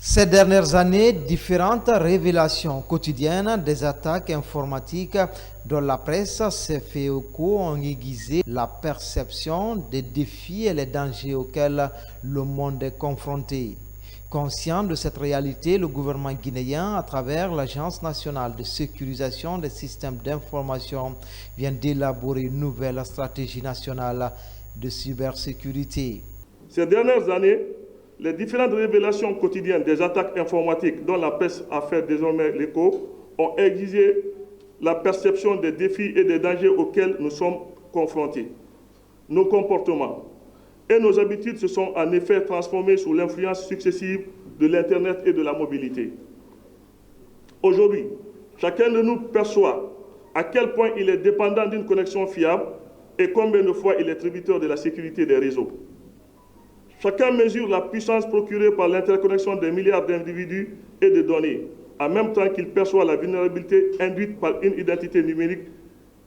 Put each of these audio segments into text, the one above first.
Ces dernières années, différentes révélations quotidiennes des attaques informatiques dans la presse s'est fait écho ont aiguisé la perception des défis et les dangers auxquels le monde est confronté. Conscient de cette réalité, le gouvernement guinéen, à travers l'Agence nationale de sécurisation des systèmes d'information, vient d'élaborer une nouvelle stratégie nationale de cybersécurité. Ces dernières années, les différentes révélations quotidiennes des attaques informatiques dont la presse a fait désormais l'écho ont aiguisé la perception des défis et des dangers auxquels nous sommes confrontés. Nos comportements et nos habitudes se sont en effet transformés sous l'influence successive de l'Internet et de la mobilité. Aujourd'hui, chacun de nous perçoit à quel point il est dépendant d'une connexion fiable et combien de fois il est tributaire de la sécurité des réseaux. Chacun mesure la puissance procurée par l'interconnexion des milliards d'individus et de données, en même temps qu'il perçoit la vulnérabilité induite par une identité numérique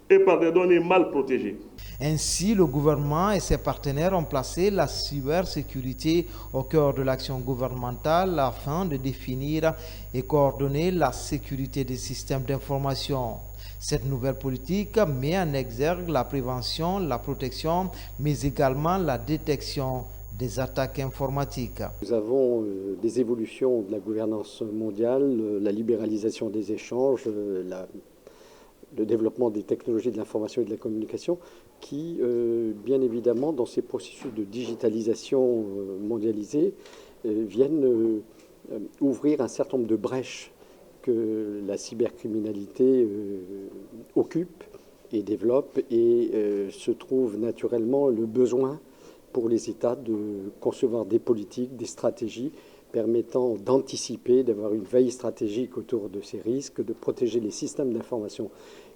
et par des données mal protégées. Ainsi, le gouvernement et ses partenaires ont placé la cybersécurité au cœur de l'action gouvernementale afin de définir et coordonner la sécurité des systèmes d'information. Cette nouvelle politique met en exergue la prévention, la protection, mais également la détection des attaques informatiques. Nous avons des évolutions de la gouvernance mondiale, la libéralisation des échanges, le développement des technologies de l'information et de la communication qui, bien évidemment, dans ces processus de digitalisation mondialisée, viennent ouvrir un certain nombre de brèches que la cybercriminalité occupe et développe et se trouve naturellement le besoin pour les États de concevoir des politiques, des stratégies permettant d'anticiper, d'avoir une veille stratégique autour de ces risques, de protéger les systèmes d'information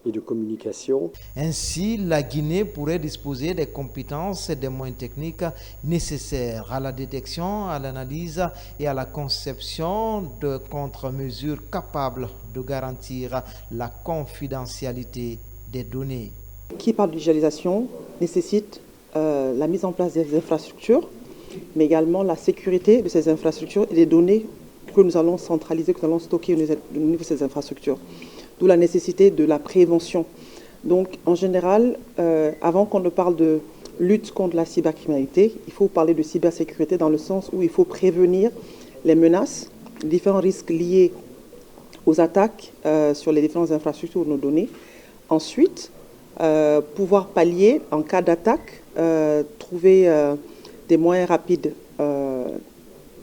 et de communication. Ainsi, la Guinée pourrait disposer des compétences et des moyens techniques nécessaires à la détection, à l'analyse et à la conception de contre-mesures capables de garantir la confidentialité des données. Qui parle de digitalisation nécessite la mise en place des infrastructures, mais également la sécurité de ces infrastructures et des données que nous allons centraliser, que nous allons stocker au niveau de ces infrastructures. D'où la nécessité de la prévention. Donc, en général, avant qu'on ne parle de lutte contre la cybercriminalité, il faut parler de cybersécurité dans le sens où il faut prévenir les menaces, les différents risques liés aux attaques sur les différentes infrastructures de nos données. Ensuite, pouvoir pallier en cas d'attaque, trouver des moyens rapides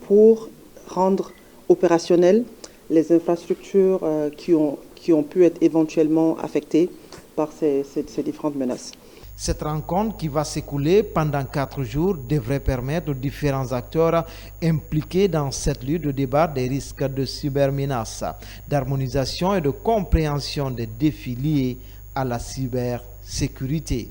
pour rendre opérationnelles les infrastructures qui ont pu être éventuellement affectées par ces différentes menaces. Cette rencontre qui va s'écouler pendant 4 jours devrait permettre aux différents acteurs impliqués dans cette lutte de débattre des risques de cybermenaces, d'harmonisation et de compréhension des défis liés à la cybersécurité.